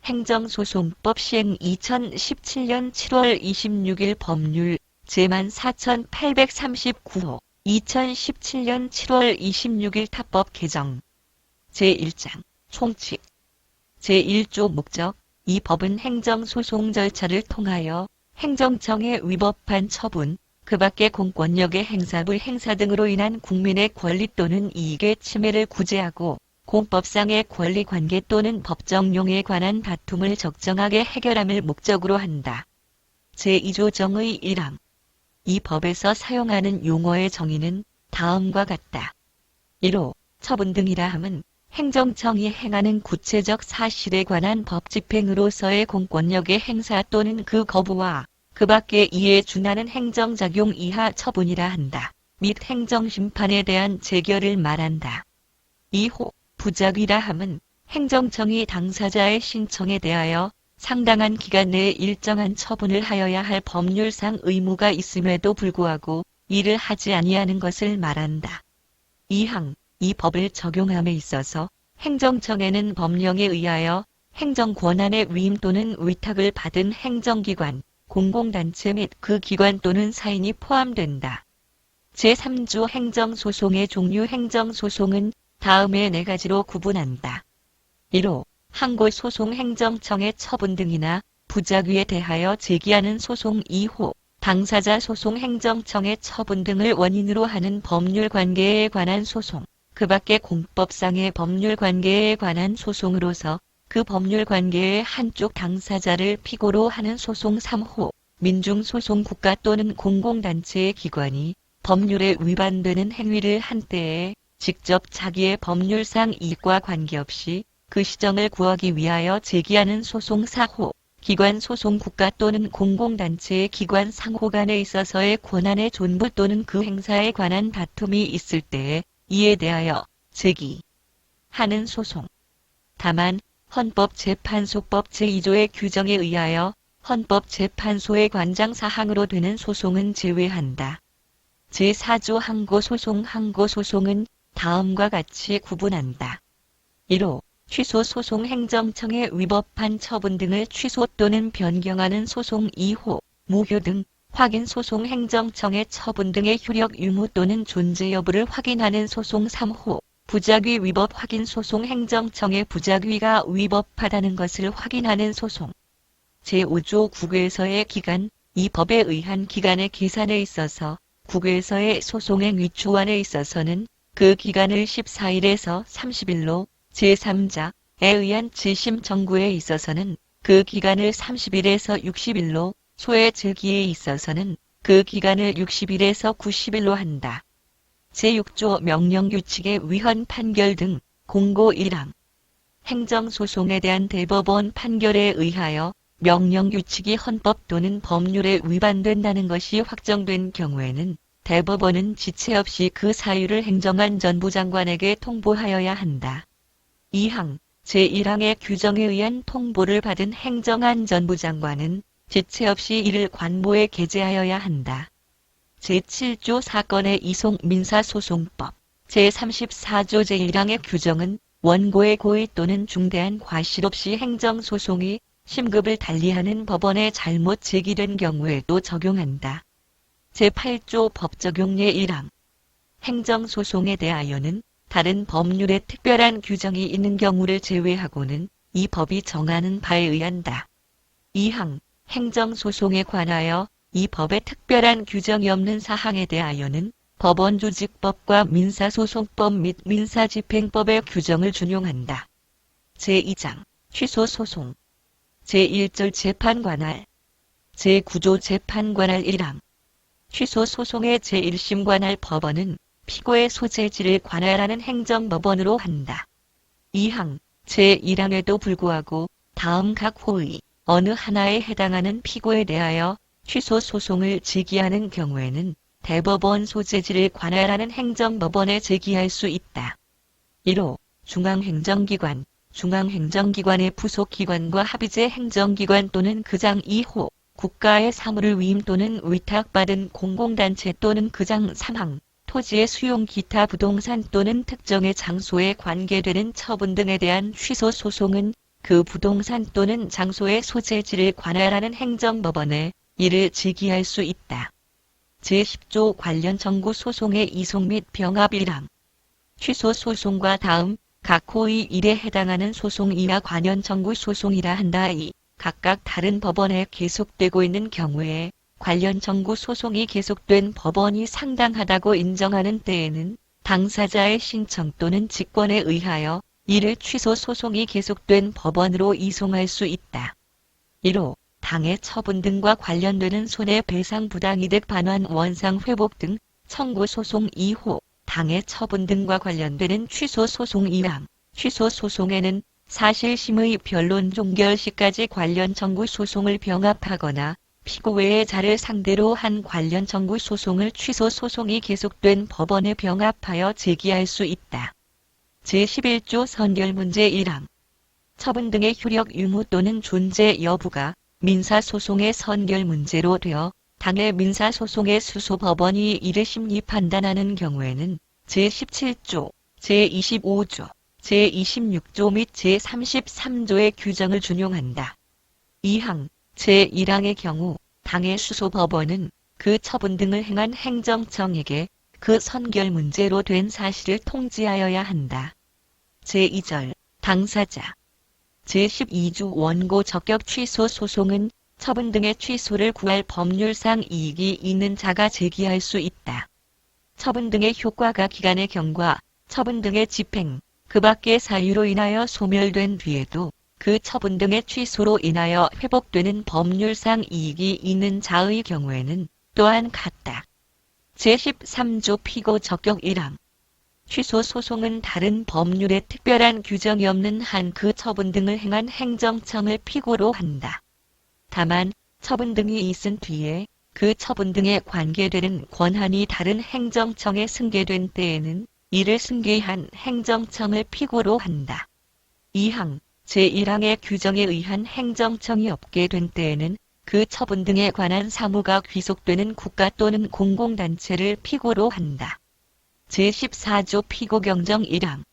행정소송법 시행 2017년 7월 26일 법률 제14,839호 2017년 7월 26일 타법 개정 제1장 총칙 제1조 목적 이 법은 행정소송 절차를 통하여 행정청에 위법한 처분, 그 밖의 공권력의 행사 불행사 등으로 인한 국민의 권리 또는 이익의 침해를 구제하고 공법상의 권리관계 또는 법정용에 관한 다툼을 적정하게 해결함을 목적으로 한다. 제2조 정의 1항 이 법에서 사용하는 용어의 정의는 다음과 같다. 1호 처분 등이라 함은 행정청이 행하는 구체적 사실에 관한 법 집행으로서의 공권력의 행사 또는 그 거부와 그 밖의 이에 준하는 행정작용 이하 처분이라 한다. 및 행정심판에 대한 재결을 말한다. 2호 부작위라 함은 행정청이 당사자의 신청에 대하여 상당한 기간 내에 일정한 처분을 하여야 할 법률상 의무가 있음에도 불구하고 이를 하지 아니하는 것을 말한다. 2항 이 법을 적용함에 있어서 행정청에는 법령에 의하여 행정권한의 위임 또는 위탁을 받은 행정기관, 공공단체 및 그 기관 또는 사인이 포함된다. 제3조 행정소송의 종류 행정소송은 다음의 4가지로 구분한다. 1호 항고소송 행정청의 처분 등이나 부작위에 대하여 제기하는 소송 2호 당사자 소송 행정청의 처분 등을 원인으로 하는 법률관계에 관한 소송 그 밖의 공법상의 법률관계에 관한 소송으로서 그 법률관계의 한쪽 당사자를 피고로 하는 소송 3호 민중소송 국가 또는 공공단체의 기관이 법률에 위반되는 행위를 한 때에 직접 자기의 법률상 이익과 관계없이 그 시정을 구하기 위하여 제기하는 소송 4호 기관 소송 국가 또는 공공단체의 기관 상호 간에 있어서의 권한의 존부 또는 그 행사에 관한 다툼이 있을 때에 이에 대하여 제기하는 소송. 다만 헌법재판소법 제2조의 규정에 의하여 헌법재판소의 관장사항으로 되는 소송은 제외한다. 제4조 항고소송 항고소송은 다음과 같이 구분한다. 1호 취소소송 행정청에 위법한 처분 등을 취소 또는 변경하는 소송 2호 무효 등 확인소송 행정청의 처분 등의 효력 유무 또는 존재 여부를 확인하는 소송 3호 부작위 위법 확인소송 행정청의 부작위가 위법하다는 것을 확인하는 소송. 제5조 국외에서의 기간 이 법에 의한 기간의 계산에 있어서 국외에서의 소송행위 초안에 있어서는 그 기간을 14일에서 30일로 제3자에 의한 재심 청구에 있어서는 그 기간을 30일에서 60일로 소외 제기에 있어서는 그 기간을 60일에서 90일로 한다. 제6조 명령규칙의 위헌 판결 등 공고 1항 행정소송에 대한 대법원 판결에 의하여 명령규칙이 헌법 또는 법률에 위반된다는 것이 확정된 경우에는 대법원은 지체 없이 그 사유를 행정안전부 장관에게 통보하여야 한다. 2항 제1항의 규정에 의한 통보를 받은 행정안전부 장관은 지체 없이 이를 관보에 게재하여야 한다. 제7조 사건의 이송 민사소송법 제34조 제1항의 규정은 원고의 고의 또는 중대한 과실 없이 행정소송이 심급을 달리하는 법원에 잘못 제기된 경우에도 적용한다. 제8조 법적용례 1항 행정소송에 대하여는 다른 법률에 특별한 규정이 있는 경우를 제외하고는 이 법이 정하는 바에 의한다. 2항 행정소송에 관하여 이 법에 특별한 규정이 없는 사항에 대하여는 법원조직법과 민사소송법 및 민사집행법의 규정을 준용한다. 제2장 취소소송 제1절 재판관할 제9조 재판관할 1항 취소소송의 제1심관할 법원은 피고의 소재지를 관할하는 행정법원으로 한다. 2항 제1항에도 불구하고 다음 각 호의 어느 하나에 해당하는 피고에 대하여 취소소송을 제기하는 경우에는 대법원 소재지를 관할하는 행정법원에 제기할 수 있다. 1호 중앙행정기관 중앙행정기관의 부속기관과 합의제 행정기관 또는 그장 2호 국가의 사무를 위임 또는 위탁받은 공공단체 또는 그장 3항 토지의 수용 기타 부동산 또는 특정의 장소에 관계되는 처분 등에 대한 취소소송은 그 부동산 또는 장소의 소재지를 관할하는 행정법원에 이를 제기할 수 있다. 제10조 관련 청구 소송의 이송 및 병합 1항. 취소 소송과 다음 각 호의 일에 해당하는 소송이나 관련 청구 소송이라 한다. 이 각각 다른 법원에 계속되고 있는 경우에 관련 청구 소송이 계속된 법원이 상당하다고 인정하는 때에는 당사자의 신청 또는 직권에 의하여 이를 취소 소송이 계속된 법원으로 이송할 수 있다. 1호 당해 처분 등과 관련되는 손해배상 부당이득 반환 원상 회복 등 청구 소송 2호 당해 처분 등과 관련되는 취소 소송 2항. 취소 소송에는 사실심의 변론 종결 시까지 관련 청구 소송을 병합하거나 피고외의 자를 상대로 한 관련 청구 소송을 취소 소송이 계속된 법원에 병합하여 제기할 수 있다. 제11조 선결문제 1항. 처분 등의 효력 유무 또는 존재 여부가 민사소송의 선결문제로 되어 당해 민사소송의 수소법원이 이를 심리 판단하는 경우에는 제17조, 제25조, 제26조 및 제33조의 규정을 준용한다. 2항, 제1항의 경우 당해 수소법원은 그 처분 등을 행한 행정청에게 그 선결 문제로 된 사실을 통지하여야 한다. 제2절, 당사자. 제12조 원고 적격 취소 소송은 처분 등의 취소를 구할 법률상 이익이 있는 자가 제기할 수 있다. 처분 등의 효과가 기간의 경과, 처분 등의 집행, 그 밖의 사유로 인하여 소멸된 뒤에도 그 처분 등의 취소로 인하여 회복되는 법률상 이익이 있는 자의 경우에는 또한 같다. 제13조 피고 적격 1항. 취소 소송은 다른 법률에 특별한 규정이 없는 한 그 처분 등을 행한 행정청을 피고로 한다. 다만 처분 등이 있은 뒤에 그 처분 등에 관계되는 권한이 다른 행정청에 승계된 때에는 이를 승계한 행정청을 피고로 한다. 2항, 제1항의 규정에 의한 행정청이 없게 된 때에는 그 처분 등에 관한 사무가 귀속되는 국가 또는 공공단체를 피고로 한다. 제14조 피고경정 1항.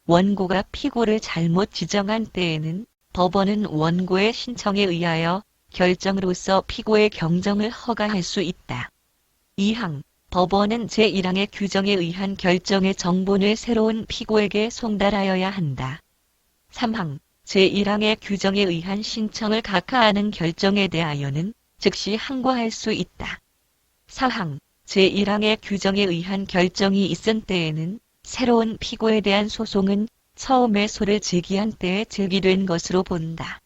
원고가 피고를 잘못 지정한 때에는 법원은 원고의 신청에 의하여 결정으로서 피고의 경정을 허가할 수 있다. 2항. 법원은 제1항의 규정에 의한 결정의 정본을 새로운 피고에게 송달하여야 한다. 3항. 제1항의 규정에 의한 신청을 각하하는 결정에 대하여는 즉시 항고할 수 있다. 4항. 제1항의 규정에 의한 결정이 있은 때에는 새로운 피고에 대한 소송은 처음에 소를 제기한 때에 제기된 것으로 본다.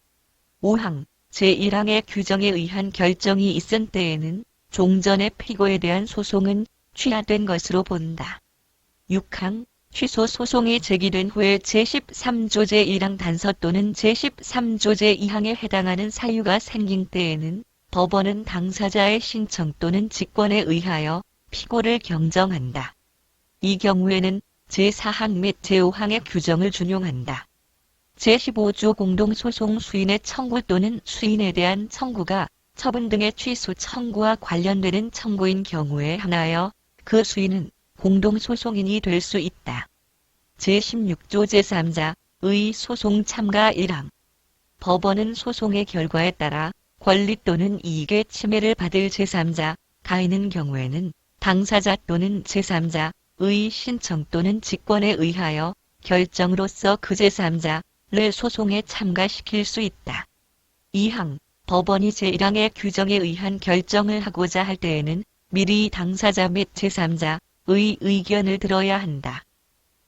5항. 제1항의 규정에 의한 결정이 있은 때에는 종전의 피고에 대한 소송은 취하된 것으로 본다. 6항. 취소 소송이 제기된 후에 제13조 제1항 단서 또는 제13조 제2항에 해당하는 사유가 생긴 때에는 법원은 당사자의 신청 또는 직권에 의하여 피고를 경정한다. 이 경우에는 제4항 및 제5항의 규정을 준용한다. 제15조 공동소송 수인의 청구 또는 수인에 대한 청구가 처분 등의 취소 청구와 관련되는 청구인 경우에 한하여 그 수인은 공동소송인이 될 수 있다. 제16조 제3자의 소송 참가 1항. 법원은 소송의 결과에 따라 권리 또는 이익의 침해를 받을 제3자가 있는 경우에는 당사자 또는 제3자의 신청 또는 직권에 의하여 결정으로서 그 제3자를 소송에 참가시킬 수 있다. 2항. 법원이 제1항의 규정에 의한 결정을 하고자 할 때에는 미리 당사자 및 제3자의 의견을 들어야 한다.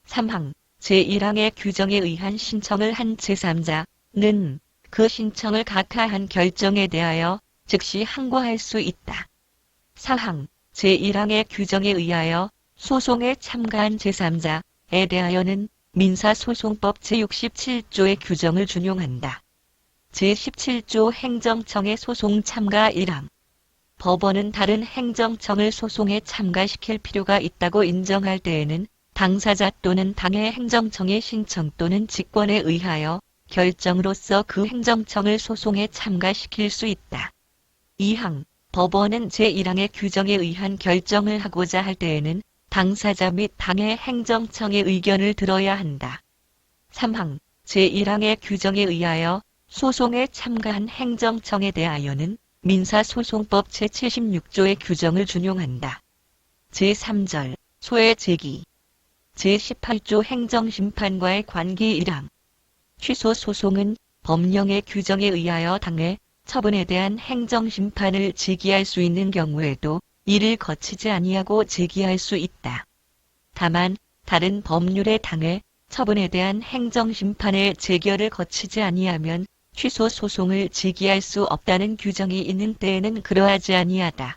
3항. 제1항의 규정에 의한 신청을 한 제3자는 그 신청을 각하한 결정에 대하여 즉시 항고할 수 있다. 4항. 제1항의 규정에 의하여 소송에 참가한 제3자에 대하여는 민사소송법 제67조의 규정을 준용한다. 제17조 행정청의 소송 참가 1항. 법원은 다른 행정청을 소송에 참가시킬 필요가 있다고 인정할 때에는 당사자 또는 당해 행정청의 신청 또는 직권에 의하여 결정으로서 그 행정청을 소송에 참가시킬 수 있다. 2항. 법원은 제1항의 규정에 의한 결정을 하고자 할 때에는 당사자 및 당해 행정청의 의견을 들어야 한다. 3항. 제1항의 규정에 의하여 소송에 참가한 행정청에 대하여는 민사소송법 제76조의 규정을 준용한다. 제3절 소의 제기 제18조 행정심판과의 관계 1항 취소소송은 법령의 규정에 의하여 당해 처분에 대한 행정심판을 제기할 수 있는 경우에도 이를 거치지 아니하고 제기할 수 있다. 다만 다른 법률에 당해 처분에 대한 행정심판의 제결을 거치지 아니하면 취소소송을 제기할 수 없다는 규정이 있는 때에는 그러하지 아니하다.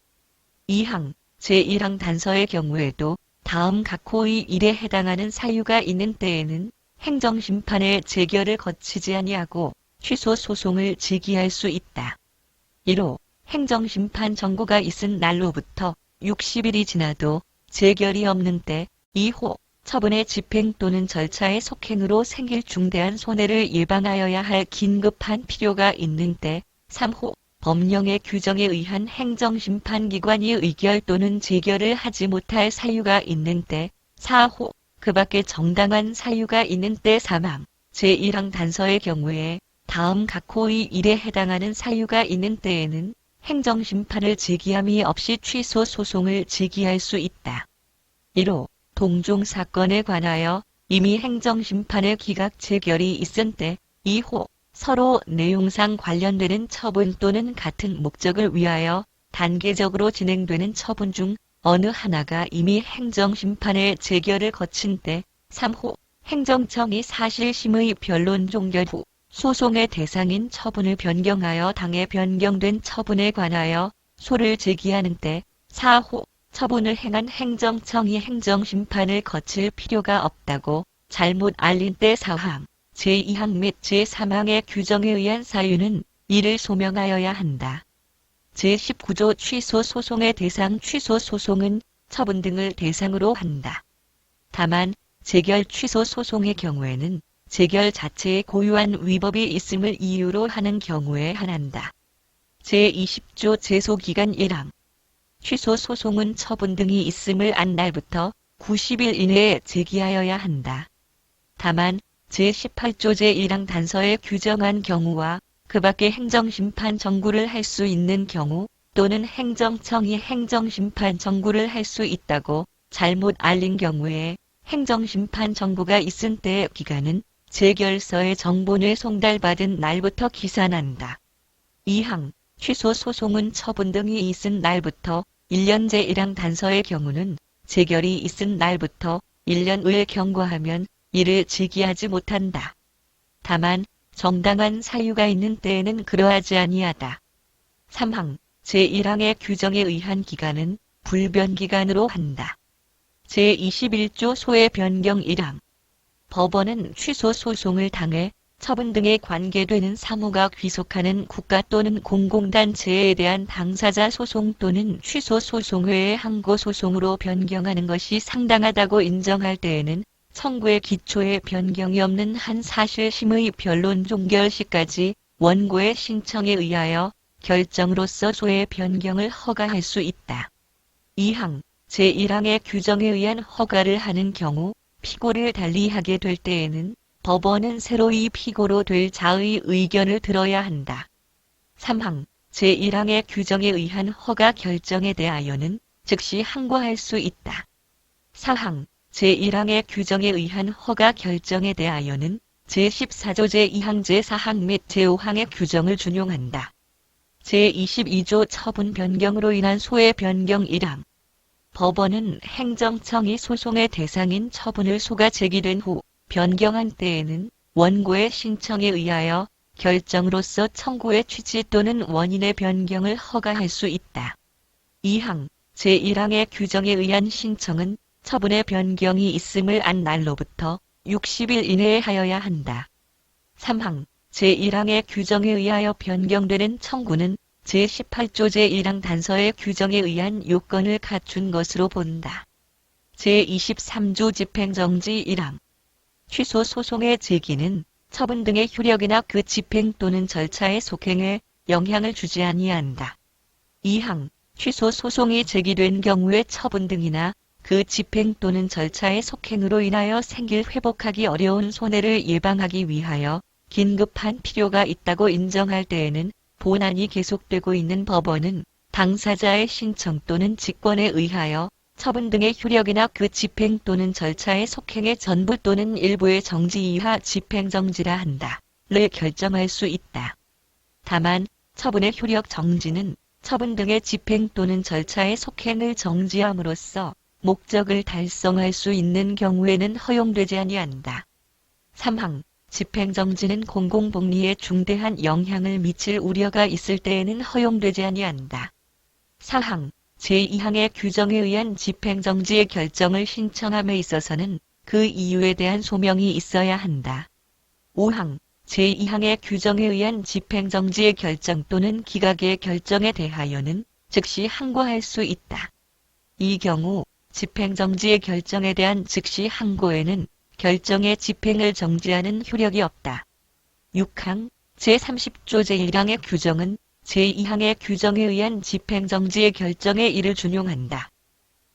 2항 제1항 단서의 경우에도 다음 각 호의 1에 해당하는 사유가 있는 때에는 행정심판의 제결을 거치지 아니하고 취소소송을 제기할 수 있다. 1호 행정심판 정고가 있은 날로부터 60일이 지나도 제결이 없는 때 2호 처분의 집행 또는 절차의 속행으로 생길 중대한 손해를 예방하여야 할 긴급한 필요가 있는 때 3호 법령의 규정에 의한 행정심판기관이 의결 또는 제결을 하지 못할 사유가 있는 때 4호 그 밖에 정당한 사유가 있는 때 사망 제1항 단서의 경우에 다음 각 호의 1에 해당하는 사유가 있는 때에는 행정심판을 제기함이 없이 취소소송을 제기할 수 있다. 1호 동종사건에 관하여 이미 행정심판의 기각 제결이 있은 때 2호 서로 내용상 관련되는 처분 또는 같은 목적을 위하여 단계적으로 진행되는 처분 중 어느 하나가 이미 행정심판의 제결을 거친 때 3호 행정청이 사실심의 변론 종결 후 소송의 대상인 처분을 변경하여 당해 변경된 처분에 관하여 소를 제기하는 때 4호 처분을 행한 행정청이 행정심판을 거칠 필요가 없다고 잘못 알린 때 4항, 제2항 및 제3항의 규정에 의한 사유는 이를 소명하여야 한다. 제19조 취소소송의 대상 취소소송은 처분 등을 대상으로 한다. 다만 제결 취소소송의 경우에는 제결 자체에 고유한 위법이 있음을 이유로 하는 경우에 한한다. 제20조 제소기간 1항 취소소송은 처분 등이 있음을 안 날부터 90일 이내에 제기하여야 한다. 다만 제18조 제1항 단서에 규정한 경우와 그 밖에 행정심판 청구를 할 수 있는 경우 또는 행정청이 행정심판 청구를 할 수 있다고 잘못 알린 경우에 행정심판 청구가 있은 때의 기간은 제결서의 정본을 송달받은 날부터 기산한다. 2항 취소소송은 처분 등이 있은 날부터 1년 제1항 단서의 경우는 제결이 있은 날부터 1년 후에 경과하면 이를 제기하지 못한다. 다만 정당한 사유가 있는 때에는 그러하지 아니하다. 3항 제1항의 규정에 의한 기간은 불변기간으로 한다. 제21조 소의 변경 1항 법원은 취소소송을 당해 처분 등에 관계되는 사무가 귀속하는 국가 또는 공공단체에 대한 당사자 소송 또는 취소소송회의 항고소송으로 변경하는 것이 상당하다고 인정할 때에는 청구의 기초에 변경이 없는 한 사실심의 변론 종결 시까지 원고의 신청에 의하여 결정으로서 소의 변경을 허가할 수 있다. 2항 제1항의 규정에 의한 허가를 하는 경우 피고를 달리하게 될 때에는 법원은 새로이 피고로 될 자의 의견을 들어야 한다. 3항 제1항의 규정에 의한 허가 결정에 대하여는 즉시 항고할 수 있다. 4항 제1항의 규정에 의한 허가 결정에 대하여는 제14조 제2항 제4항 및 제5항의 규정을 준용한다. 제22조 처분 변경으로 인한 소의 변경 1항 법원은 행정청이 소송의 대상인 처분을 소가 제기된 후 변경한 때에는 원고의 신청에 의하여 결정으로서 청구의 취지 또는 원인의 변경을 허가할 수 있다. 2항 제1항의 규정에 의한 신청은 처분의 변경이 있음을 안 날로부터 60일 이내에 하여야 한다. 3항 제1항의 규정에 의하여 변경되는 청구는 제18조 제1항 단서의 규정에 의한 요건을 갖춘 것으로 본다. 제23조 집행정지 1항 취소 소송의 제기는 처분 등의 효력이나 그 집행 또는 절차의 속행에 영향을 주지 아니한다. 2항 취소 소송이 제기된 경우의 처분 등이나 그 집행 또는 절차의 속행으로 인하여 생길 회복하기 어려운 손해를 예방하기 위하여 긴급한 필요가 있다고 인정할 때에는 본안이 계속되고 있는 법원은 당사자의 신청 또는 직권에 의하여 처분 등의 효력이나 그 집행 또는 절차의 속행의 전부 또는 일부의 정지 이하 집행정지라 한다를 결정할 수 있다. 다만 처분의 효력 정지는 처분 등의 집행 또는 절차의 속행을 정지함으로써 목적을 달성할 수 있는 경우에는 허용되지 아니한다. 3항 집행정지는 공공복리에 중대한 영향을 미칠 우려가 있을 때에는 허용되지 아니한다. 4항 제2항의 규정에 의한 집행정지의 결정을 신청함에 있어서는 그 이유에 대한 소명이 있어야 한다. 5항 제2항의 규정에 의한 집행정지의 결정 또는 기각의 결정에 대하여는 즉시 항고할 수 있다. 이 경우 집행정지의 결정에 대한 즉시 항고에는 결정의 집행을 정지하는 효력이 없다. 6항 제30조 제1항의 규정은 제2항의 규정에 의한 집행정지의 결정에 이를 준용한다.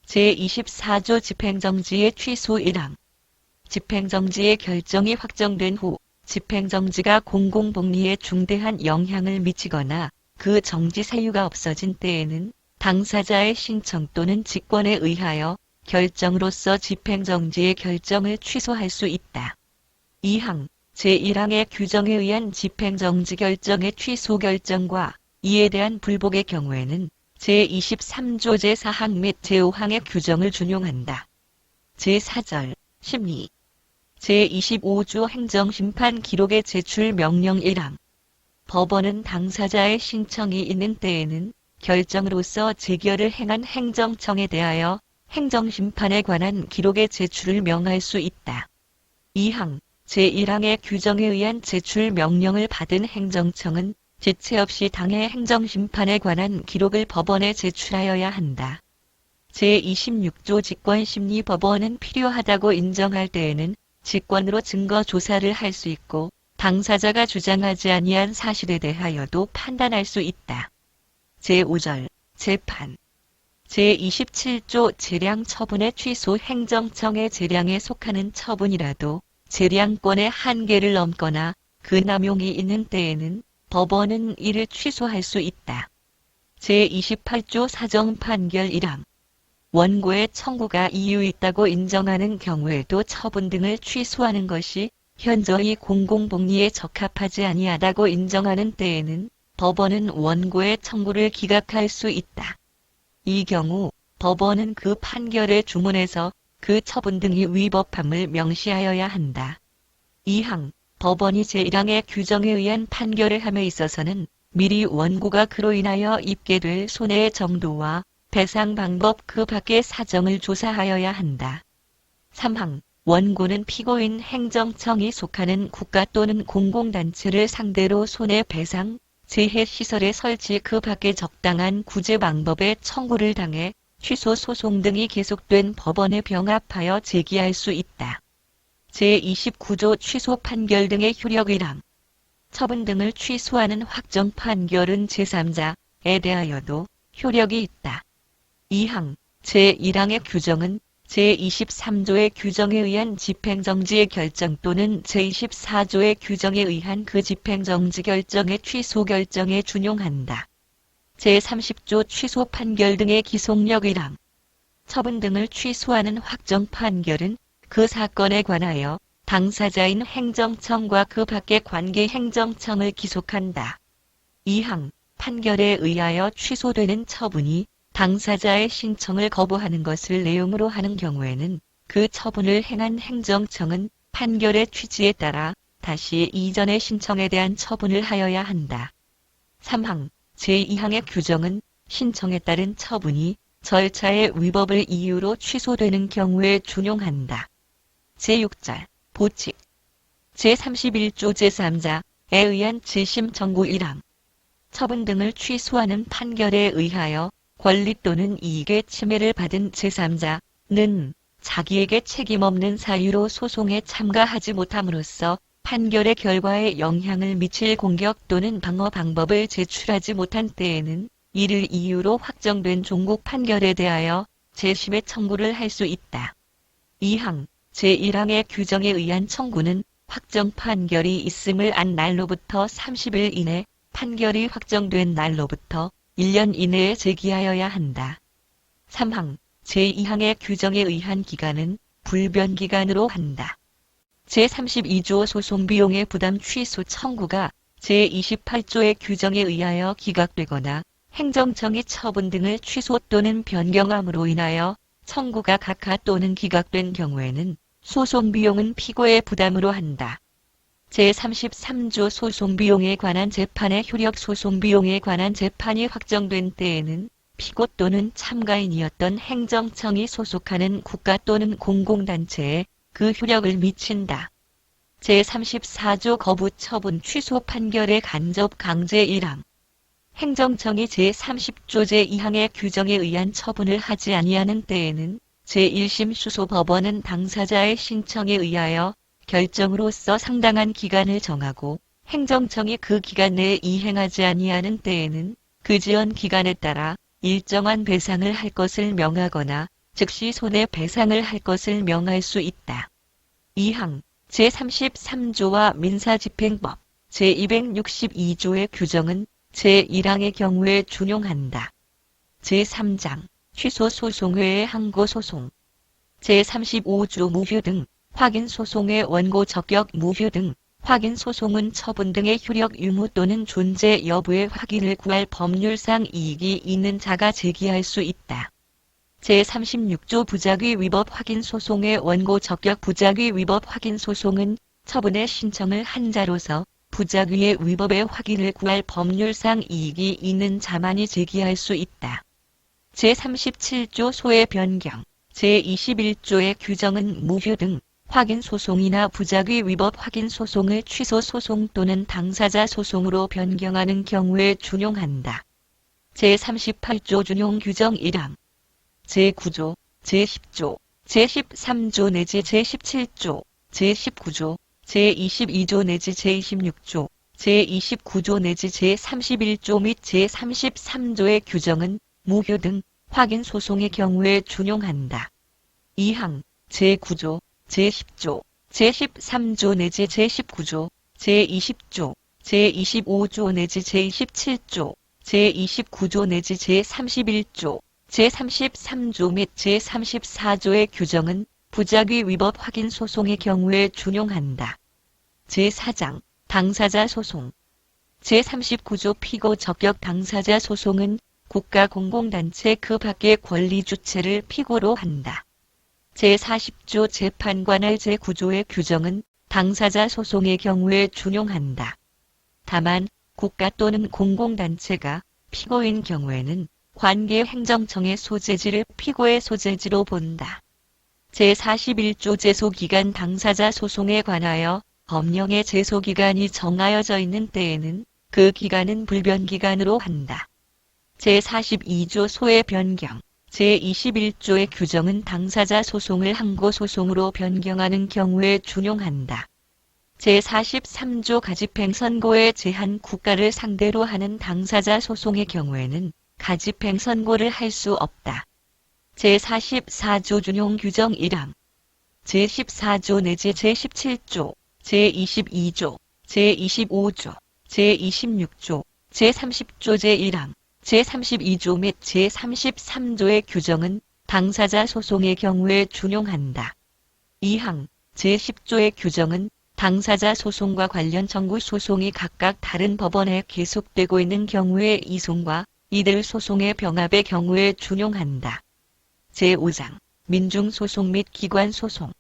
제24조 집행정지의 취소 1항 집행정지의 결정이 확정된 후 집행정지가 공공복리에 중대한 영향을 미치거나 그 정지 사유가 없어진 때에는 당사자의 신청 또는 직권에 의하여 결정으로서 집행정지의 결정을 취소할 수 있다. 2항 제1항의 규정에 의한 집행정지 결정의 취소 결정과 이에 대한 불복의 경우에는 제23조 제4항 및 제5항의 규정을 준용한다. 제4절 심의 제25조 행정심판 기록의 제출 명령 1항 법원은 당사자의 신청이 있는 때에는 결정으로서 재결을 행한 행정청에 대하여 행정심판에 관한 기록의 제출을 명할 수 있다. 2항 제1항의 규정에 의한 제출 명령을 받은 행정청은 지체 없이 당해 행정심판에 관한 기록을 법원에 제출하여야 한다. 제26조 직권심리법원은 필요하다고 인정할 때에는 직권으로 증거 조사를 할 수 있고 당사자가 주장하지 아니한 사실에 대하여도 판단할 수 있다. 제5절 재판 제27조 재량 처분의 취소 행정청의 재량에 속하는 처분이라도 재량권의 한계를 넘거나 그 남용이 있는 때에는 법원은 이를 취소할 수 있다. 제28조 사정판결 1항 원고의 청구가 이유 있다고 인정하는 경우에도 처분 등을 취소하는 것이 현저히 공공복리에 적합하지 아니하다고 인정하는 때에는 법원은 원고의 청구를 기각할 수 있다. 이 경우 법원은 그 판결의 주문에서 그 처분 등이 위법함을 명시하여야 한다. 2항 법원이 제1항의 규정에 의한 판결을 함에 있어서는 미리 원고가 그로 인하여 입게 될 손해의 정도와 배상 방법 그 밖의 사정을 조사하여야 한다. 3항 원고는 피고인 행정청이 속하는 국가 또는 공공단체를 상대로 손해배상, 재해시설의 설치 그 밖의 적당한 구제 방법의 청구를 당해 취소 소송 등이 계속된 법원에 병합하여 제기할 수 있다. 제29조 취소 판결 등의 효력 1항 처분 등을 취소하는 확정 판결은 제3자에 대하여도 효력이 있다. 2항 제1항의 규정은 제23조의 규정에 의한 집행정지의 결정 또는 제24조의 규정에 의한 그 집행정지 결정의 취소 결정에 준용한다. 제30조 취소 판결 등의 기속력 1항 처분 등을 취소하는 확정 판결은 그 사건에 관하여 당사자인 행정청과 그 밖의 관계 행정청을 기속한다. 2항 판결에 의하여 취소되는 처분이 당사자의 신청을 거부하는 것을 내용으로 하는 경우에는 그 처분을 행한 행정청은 판결의 취지에 따라 다시 이전의 신청에 대한 처분을 하여야 한다. 3항 제2항의 규정은 신청에 따른 처분이 절차의 위법을 이유로 취소되는 경우에 준용한다. 제6절 보칙 제31조 제3자에 의한 재심 청구 1항 처분 등을 취소하는 판결에 의하여 권리 또는 이익의 침해를 받은 제3자는 자기에게 책임 없는 사유로 소송에 참가하지 못함으로써 판결의 결과에 영향을 미칠 공격 또는 방어 방법을 제출하지 못한 때에는 이를 이유로 확정된 종국 판결에 대하여 제10의 청구를 할 수 있다. 2항 제1항의 규정에 의한 청구는 확정 판결이 있음을 안 날로부터 30일 이내, 판결이 확정된 날로부터 1년 이내에 제기하여야 한다. 3항 제2항의 규정에 의한 기간은 불변기간으로 한다. 제32조 소송비용의 부담 취소 청구가 제28조의 규정에 의하여 기각되거나 행정청이 처분 등을 취소 또는 변경함으로 인하여 청구가 각하 또는 기각된 경우에는 소송비용은 피고의 부담으로 한다. 제33조 소송비용에 관한 재판의 효력 소송비용에 관한 재판이 확정된 때에는 피고 또는 참가인이었던 행정청이 소속하는 국가 또는 공공단체에 그 효력을 미친다. 제34조 거부 처분 취소 판결의 간접 강제 1항 행정청이 제30조 제2항의 규정에 의한 처분을 하지 아니하는 때에는 제1심 수소법원은 당사자의 신청에 의하여 결정으로서 상당한 기간을 정하고 행정청이 그 기간 내에 이행하지 아니하는 때에는 그 지연 기간에 따라 일정한 배상을 할 것을 명하거나 즉시 손해배상을 할 것을 명할 수 있다. 2항 제33조와 민사집행법 제262조의 규정은 제1항의 경우에 준용한다. 제3장 취소소송회의 항고소송 제35조 무효 등 확인소송의 원고 적격 무효 등 확인소송은 처분 등의 효력 유무 또는 존재 여부의 확인을 구할 법률상 이익이 있는 자가 제기할 수 있다. 제36조 부작위 위법 확인소송의 원고 적격 부작위 위법 확인소송은 처분의 신청을 한 자로서 부작위의 위법의 확인을 구할 법률상 이익이 있는 자만이 제기할 수 있다. 제37조 소의 변경, 제21조의 규정은 무효 등 확인소송이나 부작위 위법 확인소송을 취소소송 또는 당사자 소송으로 변경하는 경우에 준용한다. 제38조 준용 규정 1항 제9조, 제10조, 제13조 내지 제17조, 제19조, 제22조 내지 제26조, 제29조 내지 제31조 및 제33조의 규정은 무효 등 확인소송의 경우에 준용한다. 2항 제9조, 제10조, 제13조 내지 제19조, 제20조, 제25조 내지 제27조, 제29조 내지 제31조, 제33조 및 제34조의 규정은 부작위 위법 확인 소송의 경우에 준용한다. 제4장 당사자 소송 제39조 피고 적격 당사자 소송은 국가 공공단체 그 밖의 권리 주체를 피고로 한다. 제40조 재판관할 제9조의 규정은 당사자 소송의 경우에 준용한다. 다만 국가 또는 공공단체가 피고인 경우에는 관계 행정청의 소재지를 피고의 소재지로 본다. 제41조 제소기간 당사자 소송에 관하여 법령의 제소기간이 정하여져 있는 때에는 그 기간은 불변기간으로 한다. 제42조 소의 변경, 제21조의 규정은 당사자 소송을 항고소송으로 변경하는 경우에 준용한다. 제43조 가집행 선고에 제한 국가를 상대로 하는 당사자 소송의 경우에는 가집행 선고를 할 수 없다. 제44조 준용 규정 1항 제14조 내지 제17조, 제22조, 제25조, 제26조, 제30조 제1항, 제32조 및 제33조의 규정은 당사자 소송의 경우에 준용한다. 2항 제10조의 규정은 당사자 소송과 관련 청구 소송이 각각 다른 법원에 계속되고 있는 경우의 이송과 이들 소송의 병합의 경우에 준용한다. 제5장 민중소송 및 기관소송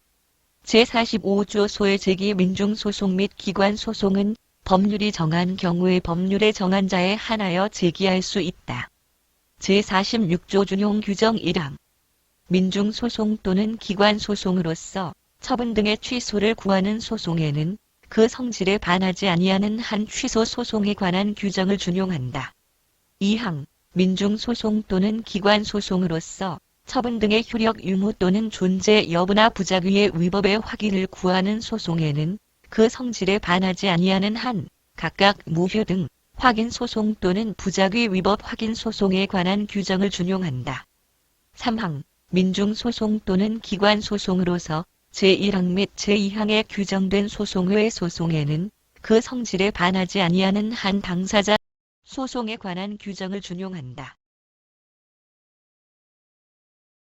제45조 소의 제기 민중소송 및 기관소송은 법률이 정한 경우에 법률에 정한 자에 한하여 제기할 수 있다. 제46조 준용 규정 1항 민중소송 또는 기관소송으로서 처분 등의 취소를 구하는 소송에는 그 성질에 반하지 아니하는 한 취소 소송에 관한 규정을 준용한다. 2항 민중소송 또는 기관소송으로서 처분 등의 효력 유무 또는 존재 여부나 부작위의 위법의 확인을 구하는 소송에는 그 성질에 반하지 아니하는 한 각각 무효 등 확인 소송 또는 부작위 위법 확인 소송에 관한 규정을 준용한다. 3항 민중소송 또는 기관소송으로서 제1항 및 제2항에 규정된 소송의 소송에는 그 성질에 반하지 아니하는 한 당사자 소송에 관한 규정을 준용한다.